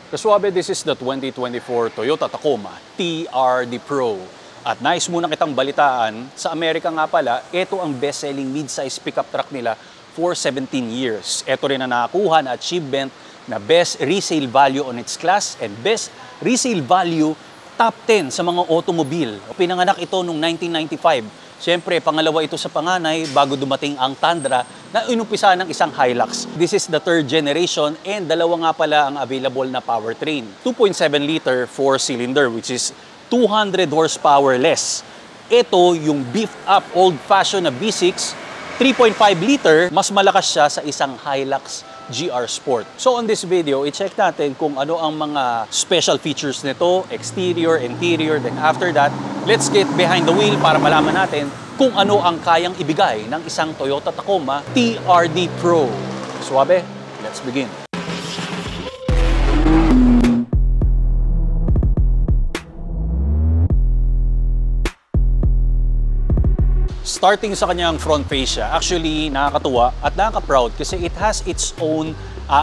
Kaswabe, this is the 2024 Toyota Tacoma TRD Pro. At nais muna kitang balitaan, sa Amerika nga pala, ito ang best-selling mid-size pickup truck nila for 17 years. Ito rin ang nakakuha na achievement na Best Resale Value on its class and Best Resale Value Top 10 sa mga automobile. Pinanganak ito noong 1995. Siyempre, pangalawa ito sa panganay bago dumating ang Tundra na inumpisa ng isang Hilux. This is the third generation and dalawa nga pala ang available na powertrain. 2.7 liter 4-cylinder which is 200 horsepower less. Ito yung beefed up old-fashioned na V6, 3.5 liter, mas malakas siya sa isang Hilux GR Sport. So on this video, i-check natin kung ano ang mga special features nito, exterior, interior, then after that, let's get behind the wheel para malaman natin kung ano ang kayang ibigay ng isang Toyota Tacoma TRD Pro. Suwabe, let's begin. Starting sa kanyang front fascia, actually nakakatuwa at nakaka-proud kasi it has its own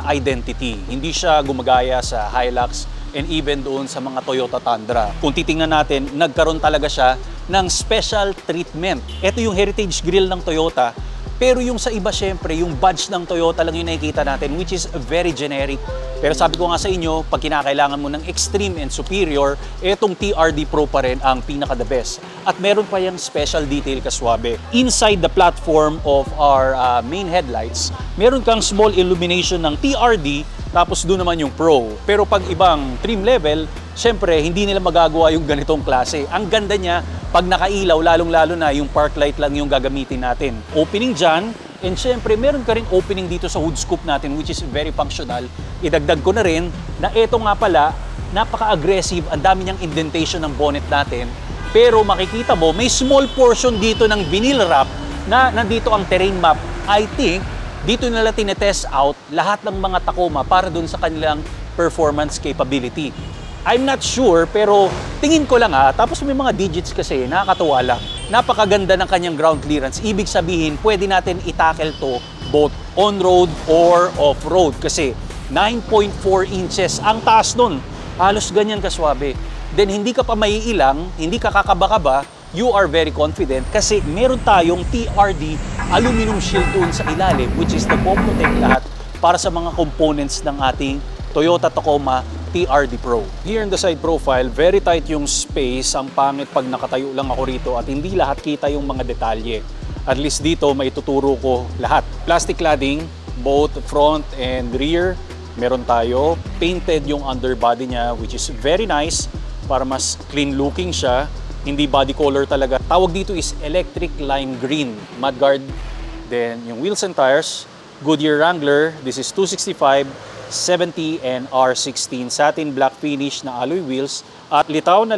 identity. Hindi siya gumagaya sa Hilux and even doon sa mga Toyota Tundra. Kung titingnan natin, nagkaroon talaga siya ng special treatment. Ito yung heritage grille ng Toyota, pero yung sa iba syempre, yung badge ng Toyota lang yung nakikita natin, which is very generic. Pero sabi ko nga sa inyo, pag kinakailangan mo ng extreme and superior, etong TRD Pro pa rin ang pinaka-the best. At meron pa yung special detail kaswabe. Inside the platform of our main headlights, meron kang small illumination ng TRD, tapos doon naman yung Pro. Pero pag ibang trim level, syempre, hindi nila magagawa yung ganitong klase. Ang ganda niya, pag nakailaw, lalong-lalo na yung park light lang yung gagamitin natin. Opening dyan, and syempre, meron ka rin opening dito sa hood scoop natin, which is very functional. Idagdag ko na rin na ito nga pala, napaka-aggressive, ang dami niyang indentation ng bonnet natin. Pero makikita mo, may small portion dito ng vinyl wrap na nandito ang terrain map. I think, dito nila tinetest out lahat ng mga Tacoma para dun sa kanilang performance capability. I'm not sure, pero tingin ko lang tapos may mga digits kasi, nakakatuwa lang. Napakaganda ng kanyang ground clearance. Ibig sabihin, pwede natin itackle to both on-road or off-road kasi 9.4 inches ang taas nun. Halos ganyan kaswabe. Then hindi ka pa maiilang, hindi ka kakaba-kaba, you are very confident kasi meron tayong TRD aluminum shield doon sa ilalim which is the protect lahat para sa mga components ng ating Toyota Tacoma TRD Pro. Here in the side profile, very tight yung space. Ang pangit pag nakatayo lang ako rito at hindi lahat kita yung mga detalye. At least dito, maituturo ko lahat. Plastic cladding, both front and rear. Meron tayo. Painted yung underbody niya, which is very nice para mas clean looking siya. Hindi body color talaga. Tawag dito is electric lime green. Mudguard. Then yung wheels and tires, Goodyear Wrangler. This is 265, 70 and R16 satin black finish na alloy wheels at litaw na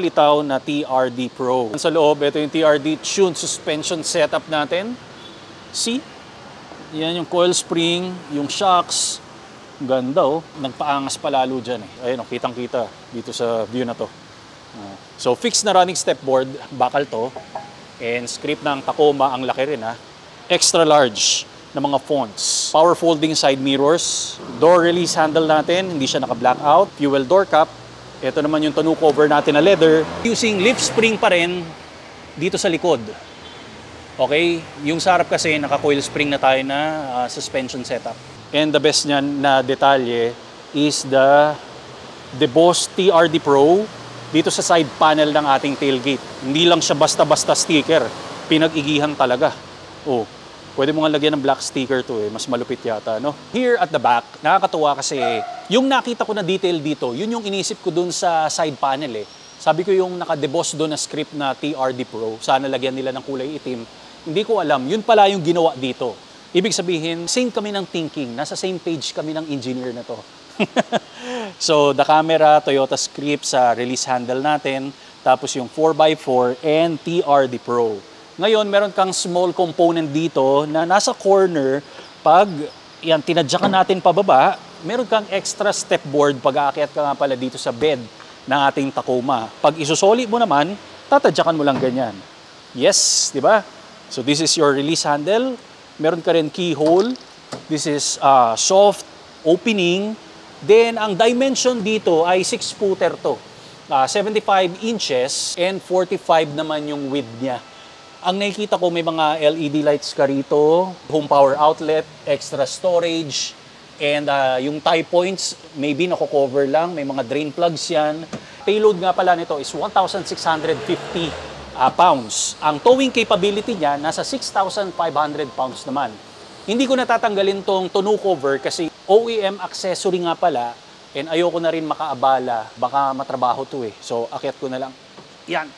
TRD Pro. Sa loob, ito yung TRD tuned suspension setup natin. See? Yan yung coil spring, yung shocks. Ganda nagpaangas pa lalo dyan Ayun kitang-kita dito sa view na to. So fixed na running step board, bakal to. And script ng Tacoma, ang laki rin Extra large na mga fonts. Power folding side mirrors. Door release handle natin, hindi siya naka-blackout. Fuel door cap. Ito naman yung tonneau cover natin na leather. Using lift spring pa rin dito sa likod. Okay? Yung sa harap kasi naka-coil spring na tayo na suspension setup. And the best niyan na detalye is the Boss TRD Pro dito sa side panel ng ating tailgate. Hindi lang siya basta-basta sticker. Pinag-igihan talaga. Pwede mo nga lagyan ng black sticker to mas malupit yata, Here at the back, nakakatuwa kasi yung nakita ko na detail dito, yun yung inisip ko dun sa side panel Sabi ko yung naka-deboss doon na script na TRD Pro, sana lagyan nila ng kulay itim. Hindi ko alam, yun pala yung ginawa dito. Ibig sabihin, same kami ng thinking, nasa same page kami ng engineer na to. So, the camera, Toyota script sa release handle natin, tapos yung 4x4 and TRD Pro. Ngayon, meron kang small component dito na nasa corner. Pag tinadyakan natin pababa, meron kang extra step board pag aakyat ka nga pala dito sa bed ng ating Tacoma. Pag isusoli mo naman, tatadyakan mo lang ganyan. Yes, di ba? So this is your release handle. Meron ka rin keyhole. This is soft opening. Then, ang dimension dito ay 6-footer to. 75 inches and 45 naman yung width niya. Ang nakikita ko may mga LED lights ka rito, home power outlet, extra storage, and yung tie points, maybe nako-cover lang, may mga drain plugs yan. Payload nga pala nito is 1,650 pounds. Ang towing capability niya, nasa 6,500 pounds naman. Hindi ko natatanggalin tong tonneau cover kasi OEM accessory nga pala, and ayoko na rin makaabala, baka matrabaho to eh. So, akyat ko na lang. Yan.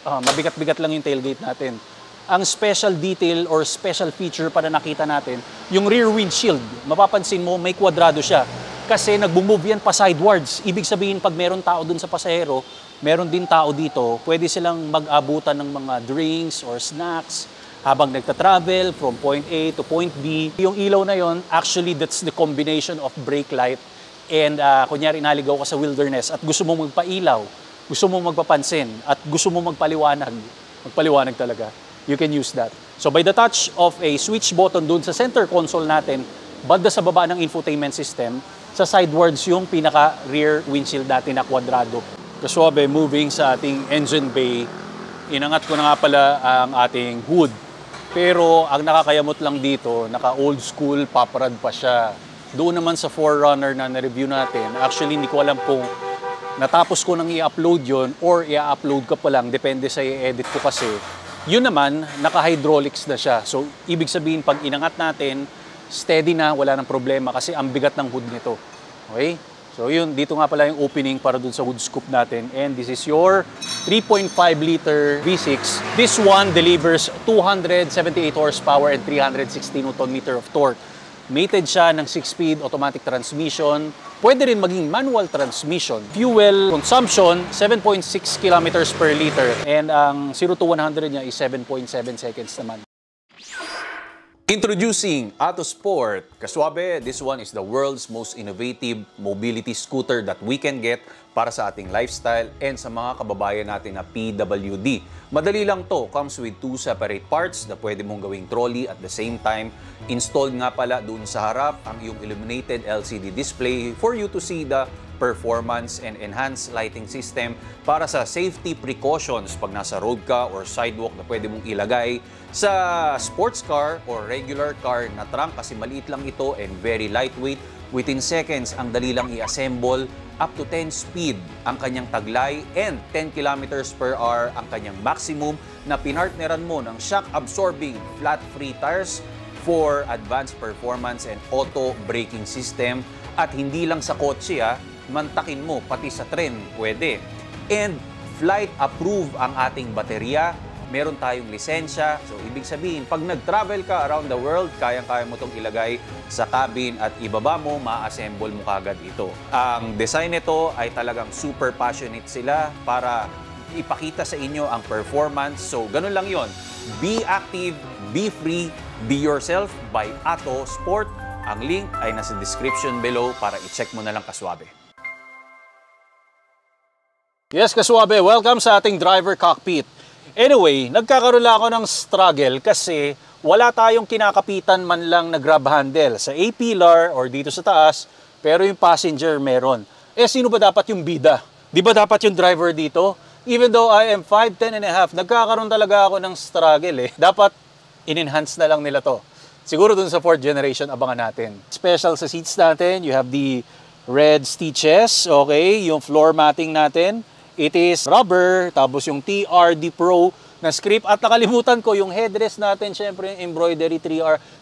Mabigat-bigat lang yung tailgate natin. Ang special detail or special feature pa na nakita natin, yung rear windshield. Mapapansin mo, may kwadrado siya. Kasi nagbo-move yan pa sidewards. Ibig sabihin, pag meron tao dun sa pasahero, meron din tao dito, pwede silang mag-abutan ng mga drinks or snacks habang nagta-travel from point A to point B. Yung ilaw na yon, actually, that's the combination of brake light and kunyari naligaw ka sa wilderness at gusto mo magpailaw, gusto mo magpapansin, at gusto mo magpaliwanag talaga, you can use that. So by the touch of a switch button dun sa center console natin, banda sa baba ng infotainment system, sa sidewards yung pinaka-rear windshield natin na kwadrado. Kaswabe, moving sa ating engine bay, inangat ko na nga pala ang ating hood. Pero ang nakakayamot lang dito, naka-old school, paparad pa siya. Doon naman sa 4Runner na na-review natin, actually hindi ko alam kung natapos ko nang i-upload yon or i-upload ka pa lang, depende sa i-edit ko kasi. Yun naman, naka-hydraulics na siya. So, ibig sabihin, pag inangat natin, steady na, wala nang problema kasi ang bigat ng hood nito. Okay? So, yun, dito nga pala yung opening para dun sa hood scoop natin. And this is your 3.5 liter V6. This one delivers 278 horsepower and 360 Nm of torque. Mated siya ng 6-speed automatic transmission. Pwede rin maging manual transmission. Fuel consumption, 7.6 kilometers per liter. And ang 0 to 100 niya is 7.7 seconds naman. Introducing Autosport. Kaswabe, this one is the world's most innovative mobility scooter that we can get para sa ating lifestyle and sa mga kababayan natin na PWD. Madali lang to. Comes with 2 separate parts na pwede mong gawing trolley at the same time. Installed nga pala doon sa harap ang iyong illuminated LCD display for you to see the performance and enhanced lighting system para sa safety precautions pag nasa road ka or sidewalk na pwede mong ilagay sa sports car or regular car na trunk kasi maliit lang ito and very lightweight. Within seconds, ang dali lang i-assemble. Up to 10 speed ang kanyang taglay and 10 kilometers per hour ang kanyang maximum na pinartneran mo ng shock-absorbing flat-free tires for advanced performance and auto braking system. At hindi lang sa kotse, mantakin mo, pati sa tren, pwede. And flight approve ang ating baterya. Meron tayong lisensya. So, ibig sabihin, pag nag-travel ka around the world, kayang-kaya mo itong ilagay sa cabin at ibaba mo, ma-assemble mo kagad ito. Ang design nito ay talagang super passionate sila para ipakita sa inyo ang performance. So, ganun lang yon. Be active, be free, be yourself by Autosport. Ang link ay nasa description below para i-check mo na lang, kaswabe. Yes, kaswabe, welcome sa ating driver cockpit. Anyway, nagkakaroon lang ako ng struggle kasi wala tayong kinakapitan man lang na grab handle sa A-pillar or dito sa taas, pero yung passenger meron. Eh, sino ba dapat yung bida? Di ba dapat yung driver dito? Even though I am 5'10 and a half, nagkakaroon talaga ako ng struggle eh. Dapat in-enhance na lang nila to. Siguro dun sa 4th generation, abangan natin. Special sa seats natin, you have the red stitches, okay? Yung floor matting natin. It is rubber, tapos yung TRD Pro na script. At nakalimutan ko, yung headrest natin, syempre yung embroidery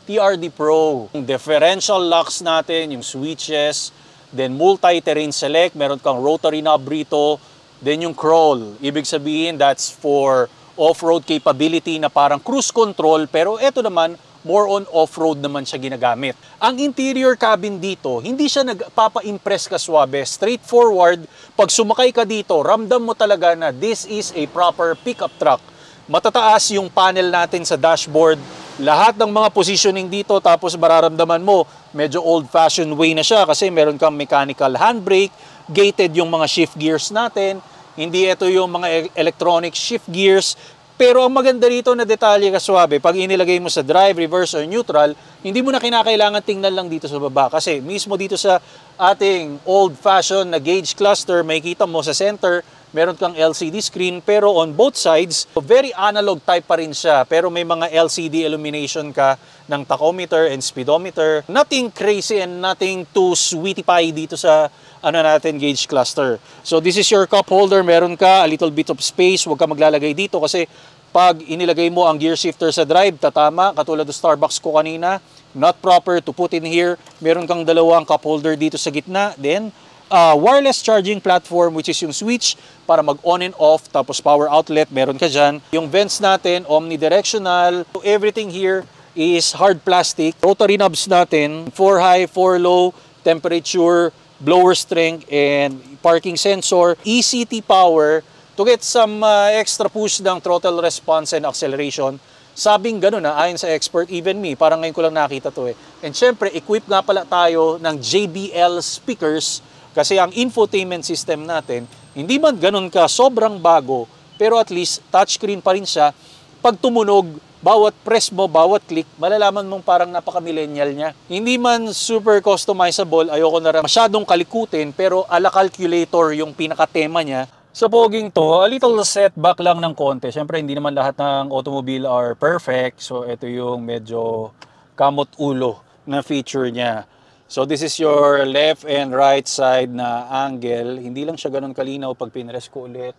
TRD Pro. Yung differential locks natin, yung switches, then multi-terrain select, meron kang rotary knob rito, then yung crawl. Ibig sabihin, that's for off-road capability na parang cruise control, pero eto naman, more on off-road naman siya ginagamit. Ang interior cabin dito, hindi siya nagpapa-impress, kaswabe. Straightforward, pag sumakay ka dito, ramdam mo talaga na this is a proper pickup truck. Matataas yung panel natin sa dashboard. Lahat ng mga positioning dito, tapos mararamdaman mo, medyo old-fashioned way na siya kasi meron kang mechanical handbrake, gated yung mga shift gears natin. Hindi ito yung mga electronic shift gears. Pero ang maganda rito na detalye, kaswabe, pag inilagay mo sa drive, reverse, or neutral, hindi mo na kinakailangan tingnan lang dito sa baba. Kasi mismo dito sa ating old-fashioned na gauge cluster. Makikita mo sa center, meron kang LCD screen, pero on both sides, very analog type pa rin siya. Pero may mga LCD illumination ka ng tachometer and speedometer. Nothing crazy and nothing too sweetie pie dito sa natin gauge cluster. So this is your cup holder. Meron ka a little bit of space. Huwag ka maglalagay dito kasi pag inilagay mo ang gear shifter sa drive, tatama. Katulad ng Starbucks ko kanina, not proper to put in here. Meron kang dalawang cup holder dito sa gitna. Then, wireless charging platform, which is yung switch para mag-on and off. Tapos power outlet, meron ka dyan. Yung vents natin, omnidirectional. Everything here is hard plastic. Rotary knobs natin, 4 high, 4 low, temperature, blower strength, and parking sensor. ECT power to get some extra push ng throttle response and acceleration. Sabing gano'n ayon sa expert, even me, parang ngayon ko lang nakita to eh. And syempre, equip nga pala tayo ng JBL speakers kasi ang infotainment system natin, hindi man ganun ka sobrang bago, pero at least touchscreen pa rin siya. Pag tumunog, bawat press mo, bawat click, malalaman mong parang napaka-millennial niya. Hindi man super customizable, ayoko na rin masyadong kalikutin, pero ala calculator yung pinaka-tema niya. Sa poging to, a little setback lang ng konti. Siyempre, hindi naman lahat ng automobile are perfect. So, ito yung medyo kamot ulo na feature niya. So, this is your left and right side na angle. Hindi lang siya ganun kalinaw pag pinress ko ulit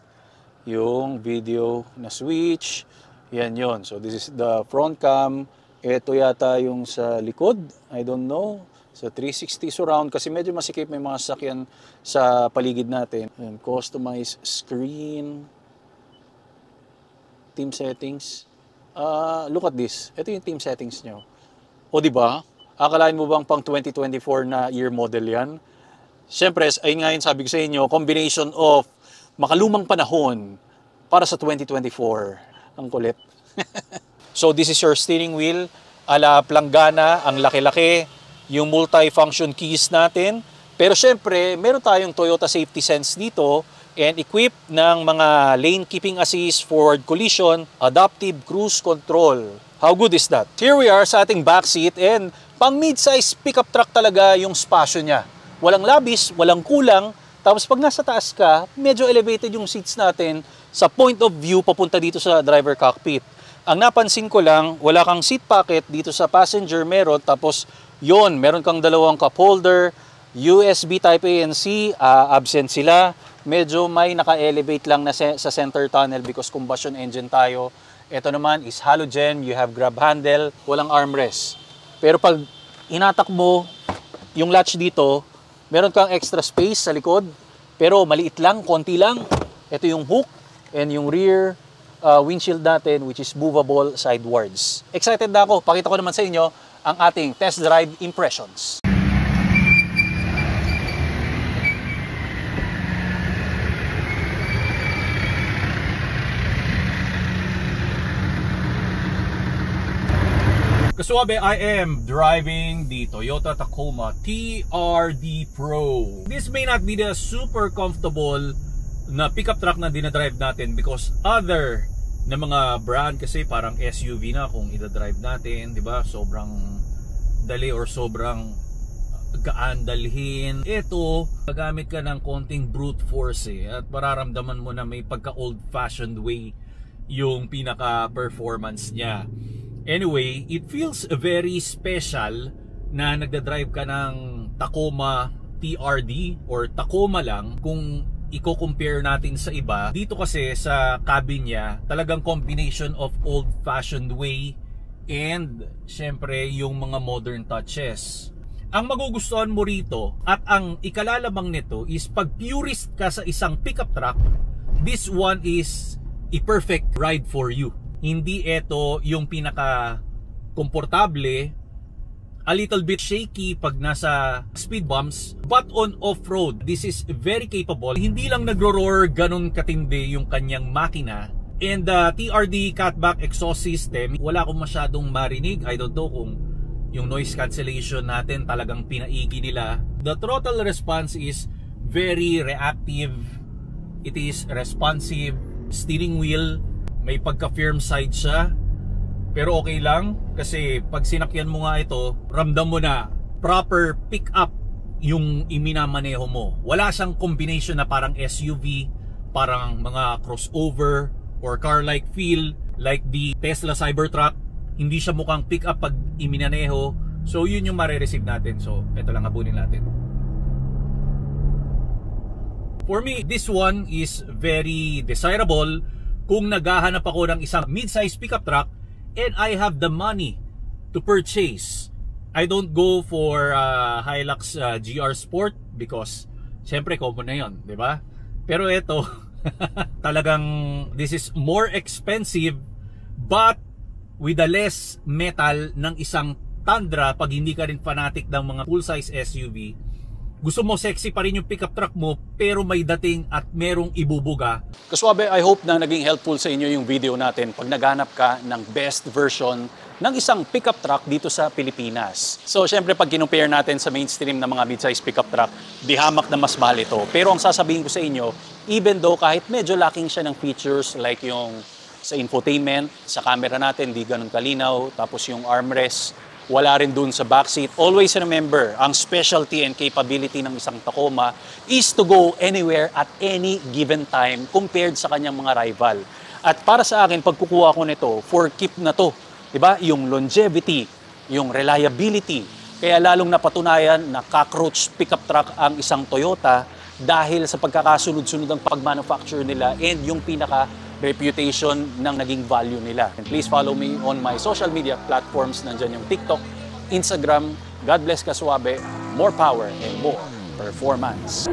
yung video na switch. Yan yun. So, this is the front cam. Ito yata yung sa likod. I don't know. Sa 360 surround kasi medyo masikip, may mga sasakyan sa paligid natin. Ayan, customize screen. Team settings. Look at this. Ito yung team settings nyo. O diba? Akalain mo bang pang 2024 na year model yan? Siyempre, ayun nga yun sabi ko sa inyo, combination of makalumang panahon para sa 2024. Ang kulit. So this is your steering wheel. Ala planggana, ang laki-laki. Yung multi-function keys natin. Pero syempre, meron tayong Toyota Safety Sense dito and equipped ng mga lane keeping assist, forward collision, adaptive cruise control. How good is that? Here we are sa ating backseat and pang mid-size pickup truck talaga yung spasyo niya. Walang labis, walang kulang. Tapos pag nasa taas ka, medyo elevated yung seats natin sa point of view papunta dito sa driver cockpit. Ang napansin ko lang, wala kang seat pocket dito sa passenger meron. Tapos yon, meron kang dalawang cup holder, USB Type A and C, absent sila. Medyo may naka-elevate lang na sa center tunnel because combustion engine tayo. Ito naman is halogen, you have grab handle, walang armrest. Pero pag hinatak mo yung latch dito, meron kang extra space sa likod, pero maliit lang, konti lang. Ito yung hook and yung rear windshield natin which is movable sidewards. Excited na ako. Pakita ko naman sa inyo ang ating test drive impressions. Kaswabe, I am driving the Toyota Tacoma TRD Pro. This may not be the super comfortable na pickup truck na dinadrive natin because other na mga brand kasi parang SUV na kung idadrive natin, di ba? Sobrang dali or sobrang gaan dalhin. Ito, gagamit ka ng konting brute force at mararamdaman mo na may pagka old-fashioned way yung pinaka-performance niya. Anyway, it feels very special na nagdadrive ka ng Tacoma TRD or Tacoma lang kung i-compare natin sa iba. Dito kasi sa cabin niya, talagang combination of old-fashioned way and syempre yung mga modern touches. Ang magugustuhan mo rito at ang ikalalamang nito is pag purist ka sa isang pickup truck, this one is a perfect ride for you. Hindi ito yung pinaka komportable, a little bit shaky pag nasa speed bumps, but on off-road, this is very capable. Hindi lang nagro-roar ganun katindi yung kanyang makina. And the TRD cutback exhaust system, wala akong masyadong marinig. I don't know kung yung noise cancellation natin talagang pinaigi nila. The throttle response is very reactive. It is responsive. Steering wheel, may pagka-firm side siya. Pero okay lang kasi pag sinakyan mo nga ito, ramdam mo na proper pick up yung iminamaneho mo. Wala siyang combination na parang SUV, parang mga crossover or car-like feel like the Tesla Cybertruck. Hindi siya mukhang pick-up pag iminaneho. So yun yung mare-receive natin. So ito lang, habunin natin. For me, this one is very desirable kung naghahanap ako ng isang mid-size pickup truck and I have the money to purchase. I don't go for Hilux GR Sport because syempre common na yun, di ba? Pero ito, talagang this is more expensive but with the less metal ng isang Tundra pag hindi ka rin fanatic ng mga full-size SUV. Gusto mo sexy pa rin yung pickup truck mo pero may dating at merong ibubuga. Kaswabe, I hope na naging helpful sa inyo yung video natin pag naghanap ka ng best version ng isang pickup truck dito sa Pilipinas. So syempre pag kinumpare natin sa mainstream na mga mid-size pickup truck, di hamak na mas mahal ito. Pero ang sasabihin ko sa inyo, even though kahit medyo lacking siya ng features like yung sa infotainment, sa camera natin di ganun kalinaw, tapos yung armrest, wala rin dun sa backseat. Always remember, ang specialty and capability ng isang Tacoma is to go anywhere at any given time compared sa kanyang mga rival. At para sa akin, pag kukuha ko nito, for keep na to. Diba? Yung longevity, yung reliability. Kaya lalong napatunayan na cockroach pickup truck ang isang Toyota dahil sa pagkakasunod-sunod ng pag-manufacture nila and yung pinaka-reputation ng naging value nila. And please follow me on my social media platforms. Nandyan yung TikTok, Instagram. God bless Kaswabe. More power and more performance.